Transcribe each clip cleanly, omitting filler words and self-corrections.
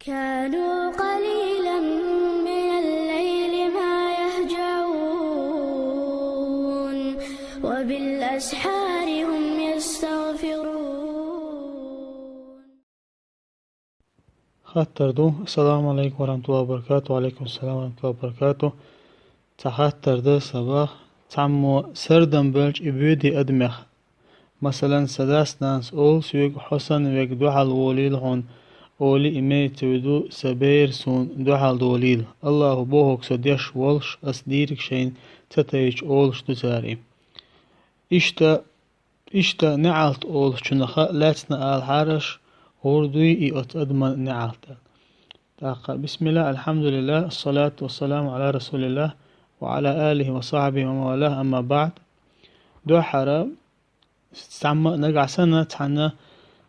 كانوا قليلا من الليل ما يهجعون وبالأسحار هم يستغفرون. خاطردو السلام عليكم ورحمة الله وبركاته. وعليكم السلام ورحمة الله وبركاته. تخاطرد صباح تعمو سردن بلج إبودي أدمخ مثلا سداس ناس أول سويق حسن ويق دوحل وليل هون أولي إمي تودو سبير سون دوحل دوليل الله بوهوك سديش والش أسديرك شين تتيج أولش دوتاري إشتا نعالت أولش چنخا لاتنا آل حارش وردوي إيوت أدمن نعالت. بسم الله الحمد لله الصلاة والسلام على رسول الله وعلى آله وصحبه وموالاه. أما بعد دو حرا استعمى نقع سنة تحنا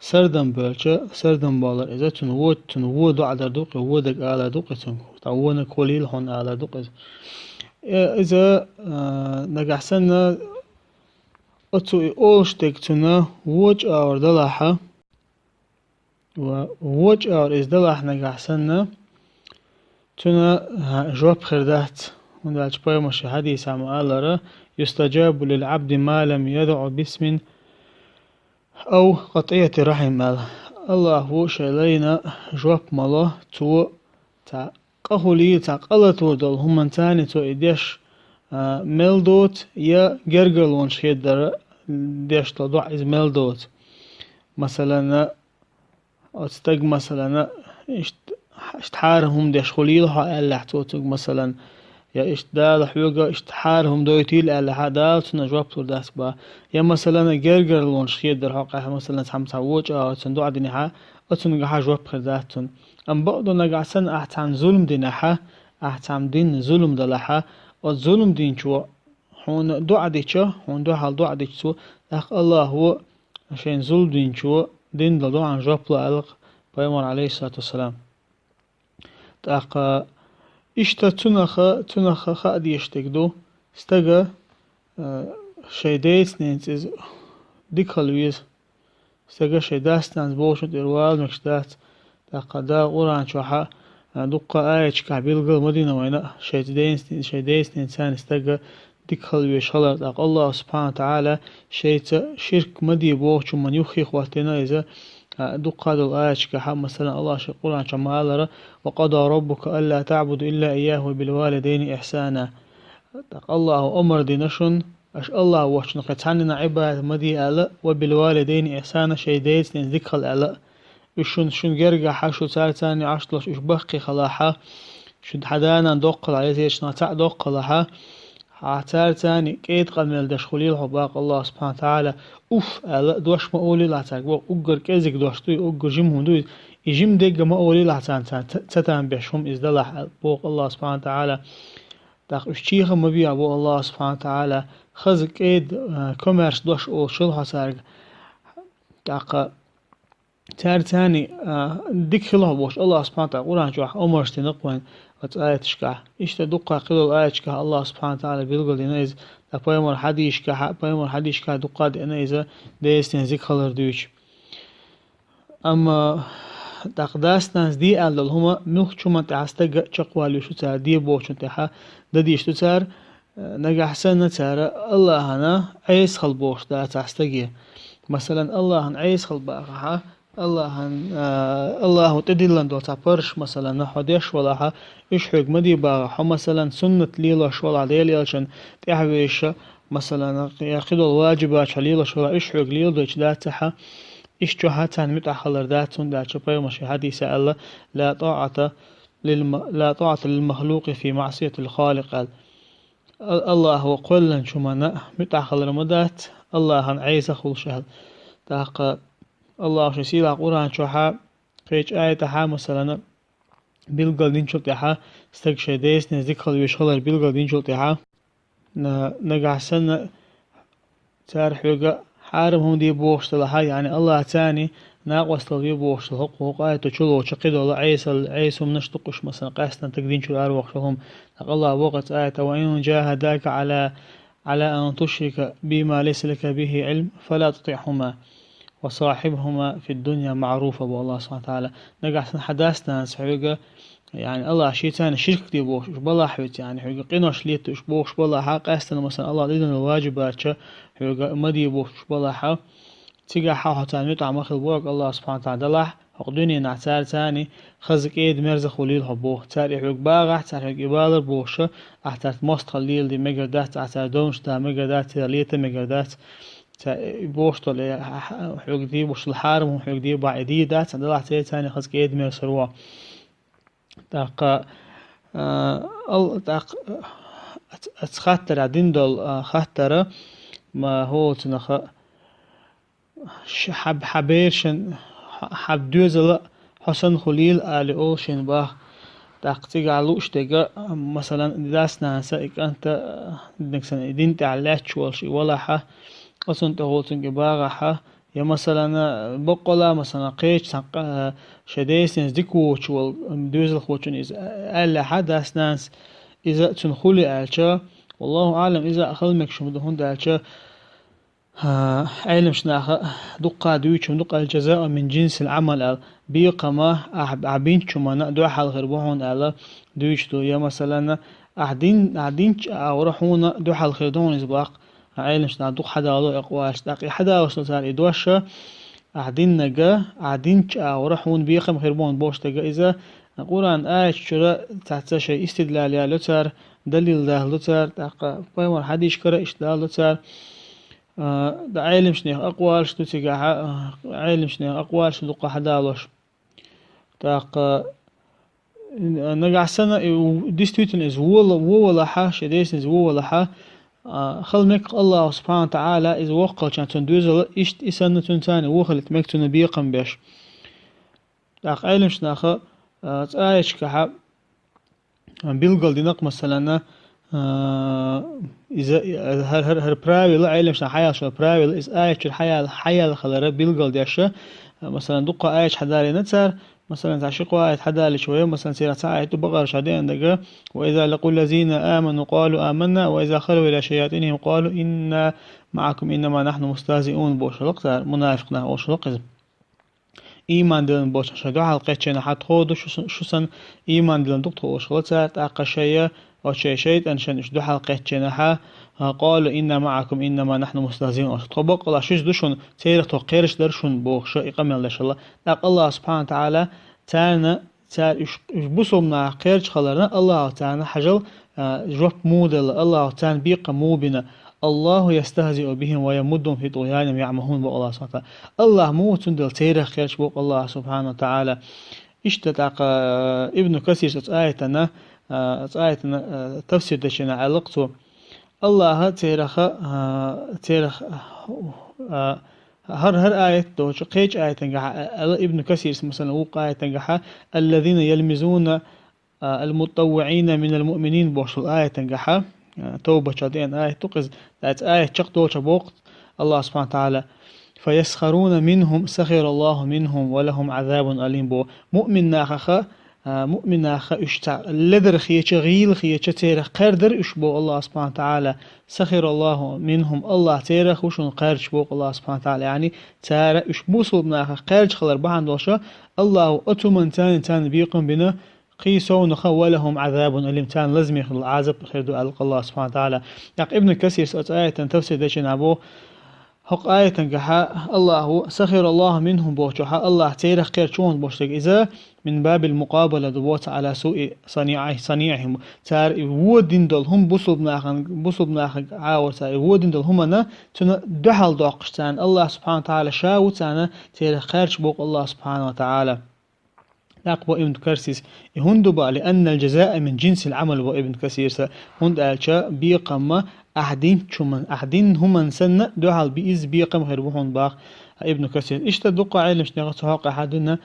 سردن بلشة سردن بالر إذا تنوو دو على دوق ودق على دوق تعونا كوليل هون على دوق إذا نقع سنة أتو أولش تكتنا ووج أور دلاحة ووج أور إز دلاح نقع سنة تنا جواب خردات وندالش بايمش حديث عم آلرا يستجاب للعبد ما لم يدع باسم أو قطعية رحم. الله هو شلينا جواب ماله تو تا قهولي تا قلتو دل هم تاني تو إديش ملدوت يا جرجلون شيدر ديش تضع إز ملدوت مثلا أستج مثلا اشتحارهم ديش خليلها ألا توتج مثلا يا إشتدال حوجا إشتحارهم دويتيل ألا حدال سنجواب ترداس با يا مثلا جرجر لون شيدر حقها مثلا تحم تعوج أو تندو عدنها أتنجح جواب خرداتن أم بعض نجع سن أحتم ظلم دينها أحتم دين ظلم دلها والظلم دين شو هون دو عديشة هون دو حال دو عديشة أخ الله هو عشان ظلم دين شو دين دلو عن جواب لألق بيمر عليه الصلاة والسلام. تأخ إشتا تنخ خادي يشتكدو استجا شيدايس نينز ديكالويز استجا شيداس ناس بوشت إروال مكشدات تقدا قران شوحا دقة آية كعبيل مدينة وينا شيدايس نينسان استجا ديكالويز شلر تق الله سبحانه وتعالى شيت شرك مدي بوش من يخي خواتنا إذا دقة الآية كحا مثلا الله قرآن شمالرا وقضى ربك ألا تعبد إلا إياه بالوالدين إحسانا. الله أمر دينشن أش الله وشن قتعننا عبادة مدي ألا وبالوالدين إحسانا شيدايس نذكر الألا شن جرجع حشو تاني عشلش إش بقي خلاحا شد حدانا دوق عليه شنا دوق لها عتار تاني كيد قمل دشخليل حباق الله سبحانه وتعالى أوف ألا دوش ما أولي لعتاك بو أجر كذك دوشتوي أجر جم هندوي يجم دق ما أولي لعتان تتان بيشهم إزدلح بوق الله سبحانه وتعالى داخ اشتيخ مبيع بو الله سبحانه وتعالى خزق كيد كوميرس دوش أو شلها سارق داق تار تاني ديك خلها بوش الله سبحانه وتعالى قرآن جوح أمرستي نقوين آية تشكع إشتا دقة قيل الآية تشكع الله سبحانه وتعالى بيلقل دينيز دا بايمر حديش كا دقة دينيزا ديستين زيك خلر دوش. أما تقداس ناس دي ألل هما نوخ چوما تعستق چقوالي شو تار دي بوشن تحا دديش تو تار نجح سنة تار الله هنا عيس خل بوش دا تعستقي مثلا الله هن عيس خل باقها الله تدلن دو تعبرش مثلا نحديش ولا إيش حق مدي باقها مثلا سنة ليلة شوال عديل يلشن تحويش مثلا ياخذ الواجبات ليلة شوال إيش حق ليلة دوش داتها إيش جهاتان متأخر داتون دا شبه مشي حديث الله لا طاعة للمخلوق في معصية الخالق. الله هو قلن شمنا متأخر مدات الله هن عيسى خل شهد تاق الله شسيلا قرآن شوحا فيج آية حا مثلا بيلقل دين شلتها استك شيديس نزديك ويشغل بيلقل دين شلتها نقع سنة تارح يقع حارم هم دي بوشت لها يعني الله تاني ناقص لغي بوشت حقوق آية تشلو وشقيد ولا عيسى منشتقش مثلا قاسنا تقدين شل أروق شهم الله وقت آية وإن جاهداك على أن تشرك بما ليس لك به علم فلا تطيعهما وصاحبهما في الدنيا معروفة بالله سبحانه وتعالى. نقع سن حداثنا حويقة يعني الله شيء ثاني شرك دي بوش بالله حويت يعني حويقة قينوش ليت وش بوش بالله حق أستنا مثلا الله ليدنا الواجبات حويقة مدي بوش بالله حق تيجا حاو تاني طعم أخذ بوك الله سبحانه وتعالى دلح حقدوني نعتار تاني خزق إيد مرزق خليل حبوه تاري حوق باغح تاري حوق إبادر بوشة أحتار مست خليل دي مقردات أحتار دونش دا مقردات تاليتا مقردات بوش طول حوق دي بوش الحارم وحوق دي بعيدي دات دلح تاني خزق إيد مرسروا تاق تاق أتخطر عدين دول خطر ما هو تنخ حبيرشن حب دوزلا حسن خليل آل أوشن باه تاقتيق علوش تيقى مثلا داسنا سايق أنت نكسن إدين تعلاتش والشي ولا حا أصن تهولتن قباغا حا يا مثلا بقلا مثلا قيش شديسنس ديكوش والدوزل خوشن إذا ألا حا داسناس إذا تنخلي آلشا والله أعلم إذا أخلمك شمدهن دالشا علم شناخ دقة دويتشم دقة الجزاء من جنس العمل بيقى ما عبين شما دو حال غربوهون على دويتشتو يا مثلا أحدين أورحونا دو حال خيردون إزباق علم شنا دق حدا لو إقواش دقي حدا وصلتار إدواشا أحدين نجا أحدين أورحون بيقى مخربون بوش تجا إذا القرآن آية شراء تحت شيء استدلال يا لتر دليل ده لتر تاق فهم حديش كرا إشتدال لتر دا علم شنيخ أقوال شتو تيجا علم شنيخ أقوال شتو دقة حدالوش تاق نقع سنة ديستويتن إز وولا حا شديس إز وولا حا خلمك الله سبحانه وتعالى إز وقل كان تندوزل إشت إسنة تاني وخلت مك تنبيقا بيش تاق علم شناخ تآيش كحا بيلقل دينق مثلا إذا هر براوي لا علم شنا حياة شو براوي إز آية الحياة الخلرة بيلقل ديشة مثلا دقة آية حداري نتسر مثلا تعشقوا آية حداري شوية مثلا سيرة آية بقر شادين دقة وإذا لقوا الذين آمنوا قالوا آمنا وإذا خلوا إلى شياطينهم قالوا إنا معكم إنما نحن مستهزئون بوش لقطة منافقنا وش لقطة إيمان دلن بوش شدوا حلقة شنا حد خود شو سن إيمان دلن دكتور وش لقطة أقشية أو شيء أنشان إشدو حلقة جناحة قالوا إنا معكم إنما نحن مستهزئون طبق الله شيش دوشون تيرخ توقيرش درشون بوخ شو إقامة الله شاء الله لك الله سبحانه وتعالى تانا تار بصمنا قيرش خلرنا الله تعالى حجل جوب مودل الله تعالى بيق موبنا الله يستهزئ بهم ويمدهم في طغيانهم يعمهون بو الله سبحانه وتعالى الله مو تندل تيرخ قيرش بوق الله سبحانه وتعالى اشتتاق ابن كثير آيتنا تفسير دشنا علاقته الله تيرخ هر آية دوش قيج آية تنجح ابن كثير مثلا وقع آية تنجح الذين يلمزون المتطوعين من المؤمنين بوش الآية تنجح توبة شادين آية تقز آية شق دوش بوقت الله سبحانه وتعالى فيسخرون منهم سخر الله منهم ولهم عذاب أليم بو مؤمن ناخخ مؤمن اشتع لدر خيچ غيل خيچ تيرخ قردر اشبو الله سبحانه وتعالى سخر الله منهم الله تيرخ وشون قرج بو الله سبحانه وتعالى يعني تار اشبو صوبنا قرج خلر بهان دوشا الله اتمن تان بيقم بنا قيسون ولهم عذاب أليم تان لازم ياخذ العذاب خير دو الله سبحانه وتعالى يق ابن كثير آية تفسير دشن ابو حق آية تنجحا الله سخر الله منهم بوشها الله تيرخ خير شون بوشتك إذا من باب المقابلة دوت على سوء صنيعهم تار ودين دول هم بصب ناخن عاور تار ودين دول هم أنا تنا دحل دوقشتان الله سبحانه وتعالى شاوت أنا تيرخ خير بوق الله سبحانه وتعالى أقوى ابن كرسيس هندبا لأن الجزاء من جنس العمل وابن كثير هند ألشا بيقما أحدين هم سنة دعال بإز بيقم هربوهن باق ابن كثير اشتدق علم شنغت حق أحدنا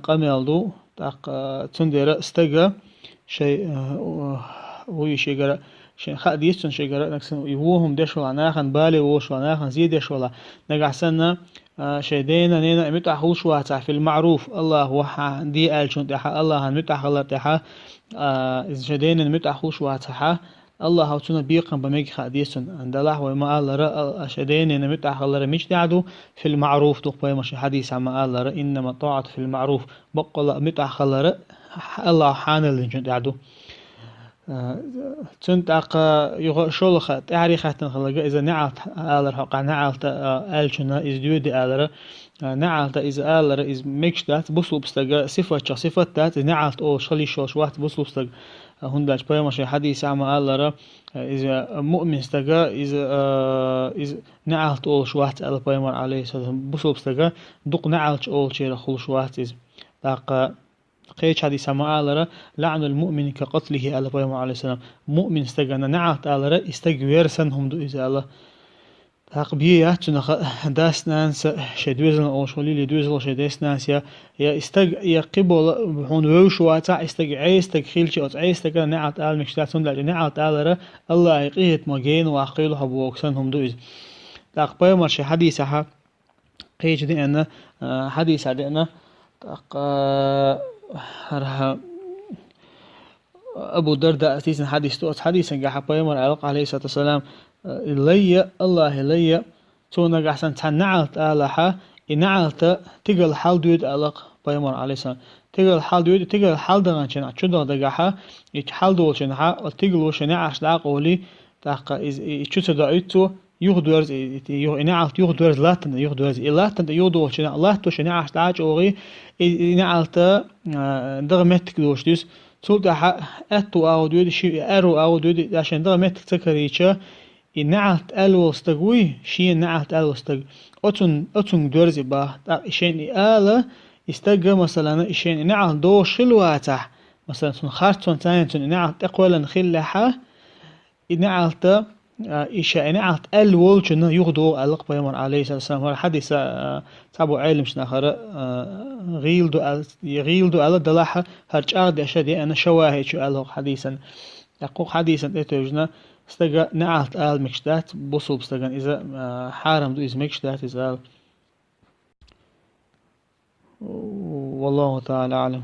قميلدو تاق تندر استجا شيء وي شجرة شيء خد يستن شجرة نكسن يوهم دشوا عناخن بالي وشوا عناخن زيد شوا نجح سنة شيدينا نينا متأخوش واتع في المعروف الله وح دي ألشون تحا الله هن متأخلا تحا إذا شيدينا متأخوش واتع الله هوتنا بيقن بميج خاديسن عند الله وما الله رأى أشدين نمت أخلر مش تعدو في المعروف تقبل مش حديث عما الله رأى إنما طاعة في المعروف بقول مت أخلر الله حان اللي جند تعدو تنت أق شلخ تعريخ خلق إذا نعت آلر حق نعت آلشنا إز دودي آلر نعت إز آلر إز مكشتات بسلو بستج صفة تات نعت أو شلي شوش واحد بسلو بستج هنداش بيمش حديث عما آلر إذا مؤمن استجا إذا نعت أول شوات على بيمر عليه السلام بسلو بستجا دق نعت أول شيء خل شوات إذا تاق قيش حديث عما آلر لعن المؤمن كقتله على بيمر عليه السلام مؤمن استجا نعت آلر استجوير سنهم دو إذا الله تاق بيه داس نانس شدوزن أو شولي لدوزل شداس نانس يا يا قبل بحون وشواتا عيستك خيلش أو عيستك نعت آل مكشتاتون لا نعت آلر الله يقيت مجين وعقيلها بوكسنهم دوز تاق بيمر شي حديثها قيش دي أنا حديث دي أنا تاق أبو درداء أتيسن حديث توت حديثا قاح بيمر عليه الصلاة والسلام لي الله لي تونا قحسن تنعلت آلها إنعلت تقل حال دود ألق بيمر عليه السلام تقل حال دود تقل حال دغن شنع شدغ دقاها يتحال دول شنعها وتقلو شنع عش داقولي تاق يتشوت دايتو يغدورز إنعلت يغدورز لاتن يغدورز لاتن يغدور شنع لاتو شنع عش داج أوغي إنعلت دغ متك دوش دوس سولتا أتو أو دود شي أرو أو دود عشان دغ متك تكريتشا نعت ألوستغوي شيء نعت ألوستغ أتون درزي با إشين آلا استغ مثلا إشين نعت دو شلواته مثلا تون خارتون تاني تون نعت أقولا خلها نعت إشاء نعت ألول شنو يغدو ألق بيمر عليه الصلاة والسلام هذا حديث تابو علم شنا خرا غيلدو ألا دلاحة هرج أغد أشدي أنا شواهد شو ألق حديثا يقول حديثا إتوجنا استجا نعت آل مكشتات بصل بستجان إذا حارم دو إز مكشتات إز آل والله تعالى أعلم.